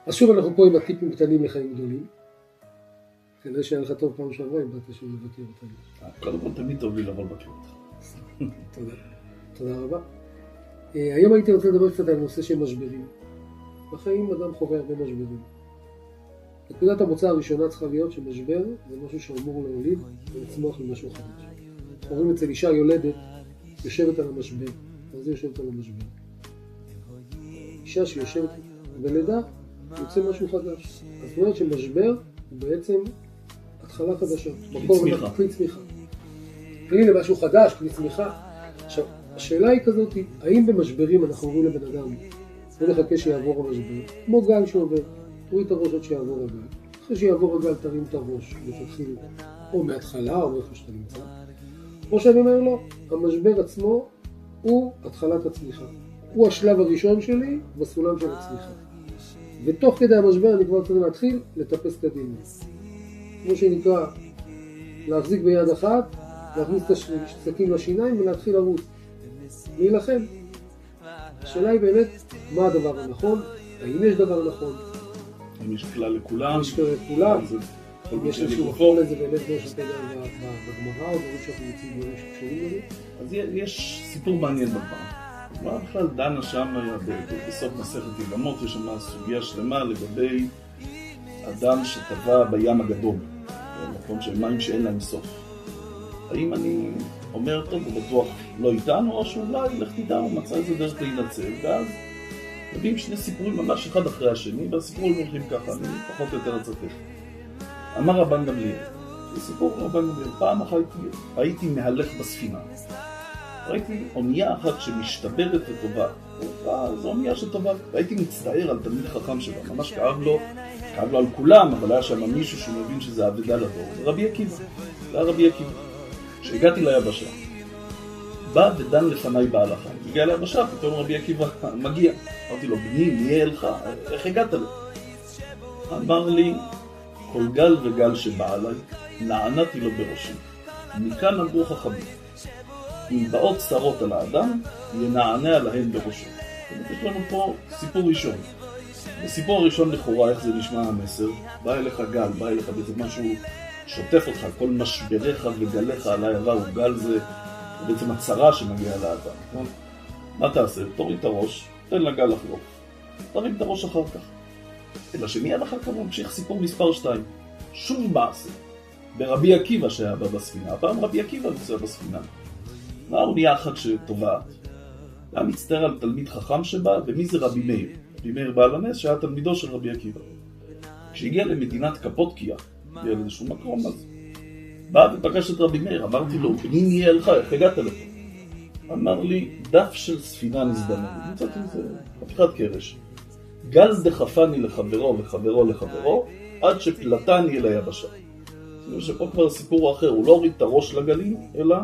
אז שוב אנחנו פה עם הטיפים קטנים לחיים גדולים. כנראה שהיה לך טוב פעם שעברה אם באת שוב לבקר אותנו. קודם כל תמיד טוב לי לבוא לבקר אותך. תודה. תודה רבה. היום הייתי רוצה לדבר קצת על נושא של משברים. בחיים אדם חווה הרבה משברים. נקודת המוצא הראשונה צריכה להיות שמשבר זה משהו שאמור להוליד ולצמוח למשהו חדש. אנחנו רואים אצל אישה יולדת יושבת על המשבר. אז היא יושבת על המשבר. אישה שיושבת בלידה יוצא משהו חדש. אז זאת אומרת שמשבר הוא בעצם התחלה חדשה. כלי צמיחה. כלי למשהו חדש, כלי צמיחה. עכשיו, השאלה היא כזאת, האם במשברים אנחנו אומרים לבן אדם, לא נחכה שיעבור המשבר, כמו גל שעובר, תוריד את הראש עד שיעבור הגל. אחרי שיעבור הגל תרים את הראש ותתחיל או מההתחלה או מאיפה שאתה נמצא. כמו שאני אומר לו, המשבר עצמו הוא התחלת הצמיחה. הוא השלב הראשון שלי בסולם של הצמיחה. ותוך כדי המשבר אני כבר צריך להתחיל לטפס קדימה. כמו שנקרא, להחזיק ביד אחת, להכניס את הסכין לשיניים ולהתחיל לרוץ. להילחם. השאלה היא באמת, מה הדבר הנכון? האם יש דבר נכון? האם יש כלל לכולם? יש כלל לכולם. יש איזשהו מקום לזה באמת כמו שאתה יודע בגמרא, או דברים שאנחנו יוצאים דברים שקשורים לזה? אז יש סיפור מעניין בגמרא. מה בכלל דנה שם בסוף מסכת יבמות, יש שם סוגיה שלמה לגבי אדם שטבע בים הגדול, במקום של מים שאין להם סוף. האם אני אומר, טוב, הוא בטוח לא איתנו, או שאולי לך תדע, הוא מצא איזה דרך להינצל, ואז מביאים שני סיפורים ממש אחד אחרי השני, והסיפורים הולכים ככה, אני פחות או יותר אצטט. אמר רבן גמליאל, זה סיפור רבן גמליאל, פעם אחת הייתי מהלך בספינה. ראיתי אונייה אחת שמשתברת וטובה, זו אונייה שטובה, והייתי מצטער על תלמיד חכם שלה, ממש כאב לו על כולם, אבל היה שם מישהו שמבין שזה אבדה לדור, זה רבי עקיבא, זה היה רבי עקיבא. כשהגעתי ליבשה, בא ודן לפניי בהלכה, הגיע ליבשה, פתאום רבי עקיבא מגיע, אמרתי לו, בני, מי יהיה לך? איך הגעת לו? אמר לי, כל גל וגל שבא עליי, נענתי לו בראשי, מכאן אמרו חכמים. אם באות צרות על האדם, ינענע להן בראשו. יש לנו פה סיפור ראשון. בסיפור הראשון לכאורה, איך זה נשמע המסר? בא אליך גל, בא אליך בעצם משהו שוטף אותך, כל משבריך וגליך על העבר, גל זה בעצם הצרה שמגיעה לאדם. נכון? מה תעשה? תוריד את הראש, תן לגל לחלוף. תרים את הראש אחר כך. אלא שמיד אחר כך ממשיך סיפור מספר 2. שוב מעשה. ברבי עקיבא שהיה בספינה. הפעם רבי עקיבא נמצא בספינה. האונייה אחת שטובעת. היה מצטער על תלמיד חכם שבא, ומי זה רבי מאיר? רבי מאיר בעל הנס שהיה תלמידו של רבי עקיבא. כשהגיע למדינת קפודקיה, הגיע לאיזשהו מקום, אז בא ופגש את רבי מאיר, אמרתי לו, בני נהיה לך, איך הגעת לפה? אמר לי, דף של ספינה נזדמן, נמצאתי איזה חתיכת קרש. גל דחפני לחברו וחברו לחברו, עד שפלטני אל היבשה. זאת אומרת שפה כבר סיפור אחר, הוא לא הוריד את הראש לגלים, אלא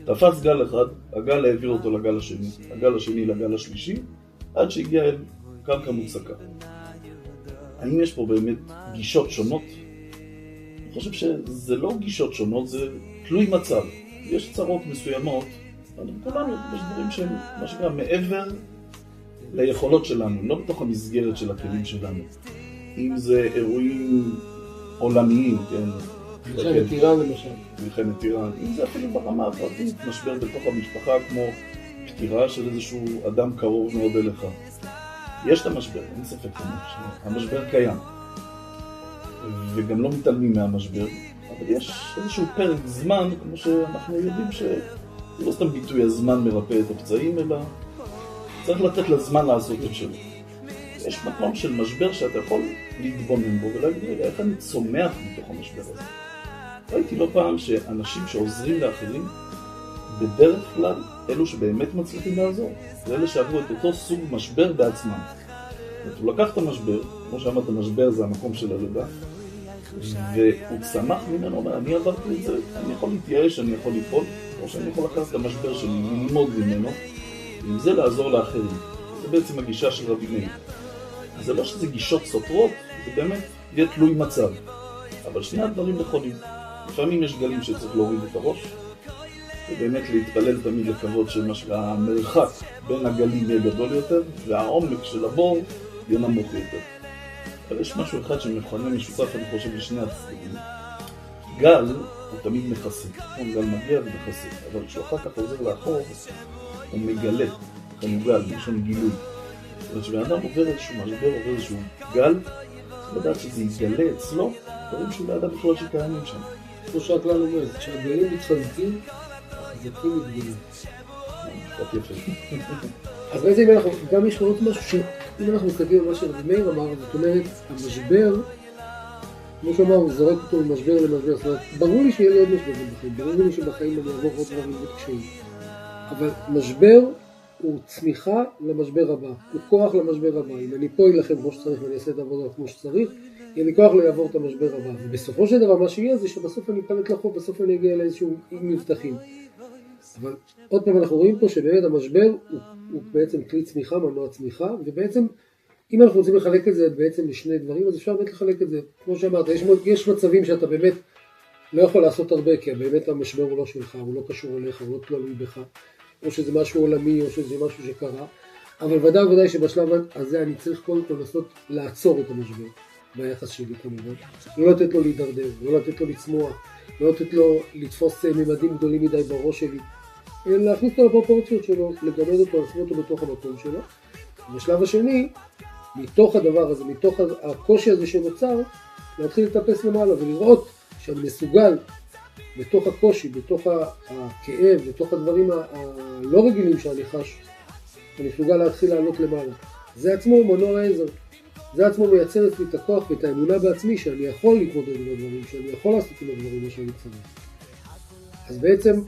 תפס גל אחד, הגל העביר אותו לגל השני, הגל השני לגל השלישי, עד שהגיע אל קרקע מוצקה. האם יש פה באמת גישות שונות? אני חושב שזה לא גישות שונות, זה תלוי מצב. יש צרות מסוימות, כולנו יש דברים שהם מה שקרה מעבר ליכולות שלנו, לא בתוך המסגרת של הכלים שלנו. אם זה אירועים עולמיים, כן? מלחמת איראן למשל. מלחמת איראן. אם זה אפילו ברמה הפרטית, משבר בתוך המשפחה כמו פטירה של איזשהו אדם קרוב מאוד אליך. יש את המשבר, אין ספק, המשבר קיים. וגם לא מתעלמים מהמשבר, אבל יש איזשהו פרק זמן, כמו שאנחנו יודעים שזה לא סתם ביטוי הזמן מרפא את הפצעים, אלא צריך לתת לזמן לעשות את שלו. יש מקום של משבר שאתה יכול להתבונן בו ולהגיד, איך אני צומח מתוך המשבר הזה. ראיתי לא פעם שאנשים שעוזרים לאחרים, בדרך כלל אלו שבאמת מצליחים לעזור, זה אלה שעברו את אותו סוג משבר בעצמם. הוא לקח את המשבר, כמו שאמרת, המשבר זה המקום של הלידה, והוא צמח ממנו, אומר, אני עברתי את זה, אני יכול להתייאש, אני יכול ליפול, או שאני יכול לקחת את המשבר שלי, ללמוד ממנו, ועם זה לעזור לאחרים. זה בעצם הגישה של רבי מאיר. זה לא שזה גישות סותרות, זה באמת יהיה תלוי מצב. אבל שני הדברים נכונים. לפעמים יש גלים שצריך להוריד את הראש, ובאמת להתפלל תמיד לקוות שהמרחק בין הגלים יהיה גדול יותר, והעומק של הבור יהיה נמוך יותר. אבל יש משהו אחד שמכונה משותף, אני חושב, לשני הצדדים. גל הוא תמיד מכסה, גל מגיע ומכסה, אבל כשהוא אחר כך חוזר לאחור, הוא מגלה, הוא גל, משום גילוי. זאת אומרת שבאדם עובר איזשהו משבר, עובר איזשהו גל, צריך לדעת שזה יתגלה אצלו, דברים שבאדם בכלל שקיימים שם. כמו שהכלל אומר, כשהגלים מתחזקים, החזקים מתגלים. קצת יפה. אז בעצם אם אנחנו, גם יש עוד משהו שאם אנחנו מסתכלים על מה שרבי מאיר אמר, זאת אומרת, המשבר, כמו שאמר, הוא זורק אותו ממשבר למשבר, זאת אומרת, ברור לי שיהיה לי עוד משברים בחיים, ברור לי שבחיים אני אעבור עוד דברים וקשיים, אבל משבר הוא צמיחה למשבר הבא, הוא כוח למשבר הבא. אם אני פה אלחם כמו שצריך ואני אעשה את העבודה כמו שצריך, יהיה לי כוח לעבור את המשבר הבא, ובסופו של דבר מה שיהיה זה שבסוף אני אפלט לחוף, בסוף אני אגיע לאיזשהו מבטחים. אבל עוד פעם אנחנו רואים פה שבאמת המשבר הוא בעצם כלי צמיחה, מנוע צמיחה, ובעצם אם אנחנו רוצים לחלק את זה בעצם לשני דברים, אז אפשר באמת לחלק את זה, כמו שאמרת, יש מצבים שאתה באמת לא יכול לעשות הרבה, כי באמת המשבר הוא לא שלך, הוא לא קשור אליך, הוא לא תלוי בך, או שזה משהו עולמי, או שזה משהו שקרה, אבל ודאי שבשלב הזה אני צריך קודם כל לנסות לעצור את המשבר, ביחס שלי כמובן, לא לתת לו להידרדר, לא לתת לו לצמוח, לא לתת לו לתפוס ממדים גדולים מדי בראש שלי, אלא להכניס אותו לפרופורציות שלו, לגמד אותו, לשים אותו בתוך המקום שלו. בשלב השני, מתוך הדבר הזה, מתוך הקושי הזה שנוצר, להתחיל לטפס למעלה ולראות שאני מסוגל בתוך הקושי, בתוך הכאב, בתוך הדברים הלא רגילים שאני חש, אני מסוגל להתחיל לעלות למעלה. זה עצמו מנוע עזר. זה עצמו מייצר אצלי את הכוח ואת האמונה בעצמי שאני יכול להתמודד עם הדברים, שאני יכול לעשות עם הדברים מה שאני צריך. אז בעצם,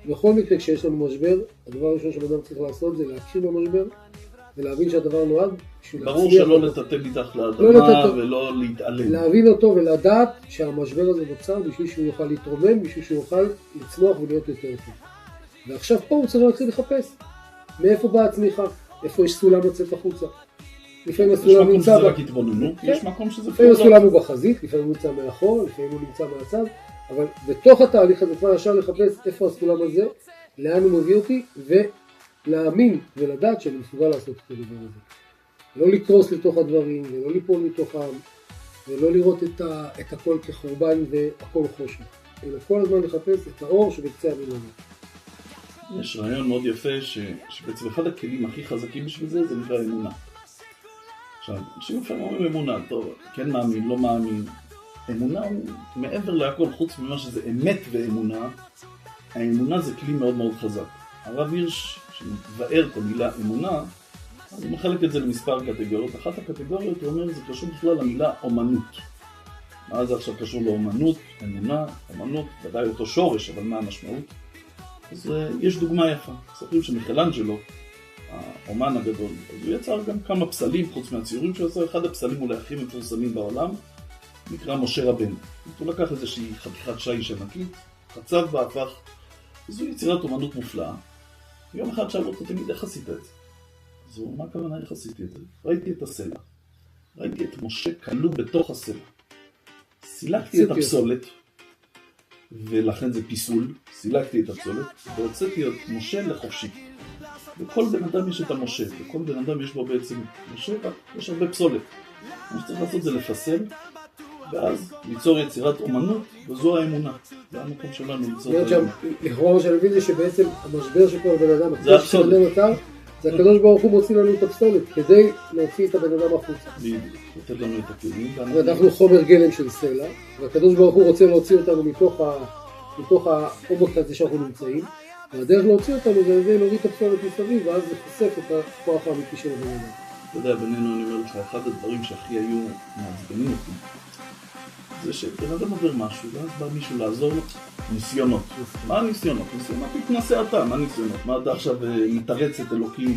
בכל מקרה כשיש לנו משבר, הדבר הראשון שבאדם צריך לעשות זה להקשיב במשבר, ולהבין שהדבר נועד בשביל להצליח. ברור שלא לטאטא מתחת לאדמה ולא להתעלם. להבין אותו ולדעת שהמשבר הזה נוצר בשביל שהוא יוכל להתרומם, בשביל שהוא יוכל לצמוח ולהיות יותר טוב. ועכשיו פה הוא צריך להתחיל לחפש. מאיפה באה הצמיחה? איפה יש סולם לצאת החוצה? לפעמים הסולם נמצא יש מקום שזה לפעמים הסולם הוא בחזית, לפעמים הוא נמצא מאחור, לפעמים הוא נמצא מהצד, אבל בתוך התהליך הזה כבר ישר לחפש איפה הסולם הזה, לאן הוא מביא אותי, ולהאמין ולדעת שאני מסוגל לעשות את הדבר הזה. לא לקרוס לתוך הדברים, ולא ליפול מתוכם, ולא לראות את הכל כחורבן והכל חושך, אלא כל הזמן לחפש את האור שבקצה המנהרה. יש רעיון מאוד יפה שבעצם אחד הכלים הכי חזקים בשביל זה נקרא אמונה. עכשיו, אנשים לפעמים אומרים אמונה, טוב, כן מאמין, לא מאמין. אמונה הוא מעבר להכל, חוץ ממה שזה אמת ואמונה, האמונה זה כלי מאוד מאוד חזק. הרב הירש, שמבאר את המילה אמונה, אז הוא מחלק את זה למספר קטגוריות. אחת הקטגוריות הוא אומר, זה קשור בכלל למילה אומנות. מה זה עכשיו קשור לאומנות, אמונה, אומנות, ודאי אותו שורש, אבל מה המשמעות? אז יש דוגמה יפה. ספרים שמיכלאנג'לו, האומן הגדול, אז הוא יצר גם כמה פסלים, חוץ מהציורים שהוא יצר, אחד הפסלים אולי הכי מפורסמים בעולם, נקרא משה רבנו. הוא לקח איזושהי חתיכת שיש ענקית, חצב והפך, זו יצירת אומנות מופלאה. יום אחד שאל אותו תמיד, איך עשית את זה? אז הוא, מה הכוונה איך עשיתי את זה? ראיתי את הסלע, ראיתי את משה כלוא בתוך הסלע. סילקתי את הפסולת, ולכן זה פיסול, סילקתי את הפסולת, והוצאתי את משה לחופשי. וכל בן אדם יש את המשה, וכל בן אדם יש בו בעצם משה, יש הרבה פסולת. מה שצריך לעשות זה לפסל, ואז ליצור יצירת אומנות, וזו האמונה. זה המקום שלנו ליצור את האמונה. לכאורה מה שאני מבין זה שבעצם המשבר שכל בן אדם, זה הפסולת. זה הקדוש ברוך הוא מוציא לנו את הפסולת, כדי להוציא את הבן אדם החוצה. לתת לנו את הכלים. אנחנו חומר גלם של סלע, והקדוש ברוך הוא רוצה להוציא אותנו מתוך העומק הזה שאנחנו נמצאים, והדרך להוציא אותנו זה להוריד את הפסולת מסביב, ואז לחשף את הכוח האמיתי של הבן אדם. אתה יודע, בינינו אני אומר לך, אחד הדברים שהכי היו מעצבנים אותי, זה שבן אדם עובר משהו, ואז בא מישהו לעזור לו, ניסיונות. מה הניסיונות? ניסיונות תתנסה אתה, מה ניסיונות? מה אתה עכשיו מתרץ את אלוקים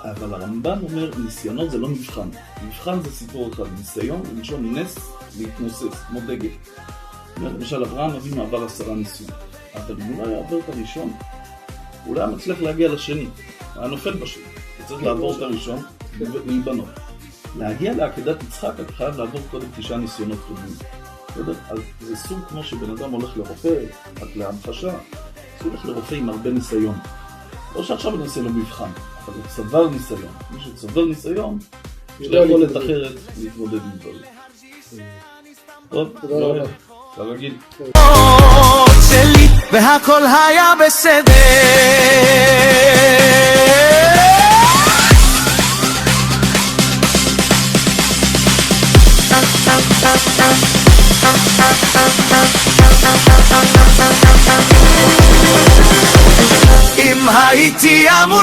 אבל הרמב"ן אומר, ניסיונות זה לא מבחן. מבחן זה סיפור אחד, ניסיון, למשון נס, להתנוסס, כמו דגל. למשל, אברהם אבינו עבר 10 ניסיונות. אבל אם הוא לא היה עובר את הראשון, הוא לא היה מצליח להגיע לשני. היה נופל בשני. אתה צריך לעבור את הראשון ולהיבנות. להגיע לעקדת יצחק, אתה חייב לעבור קודם 9 ניסיונות קודמים. אז זה סוג כמו שבן אדם הולך לרופא, רק להמחשה, הוא הולך לרופא עם הרבה ניסיון. לא שעכשיו אני עושה לו מבחן, אבל הוא צבר ניסיון. מי שצבר ניסיון, יש לה יכולת אחרת להתמודד עם דברים. טוב, תודה רבה. כרגיל. והכל היה בסדר. אם הייתי אמור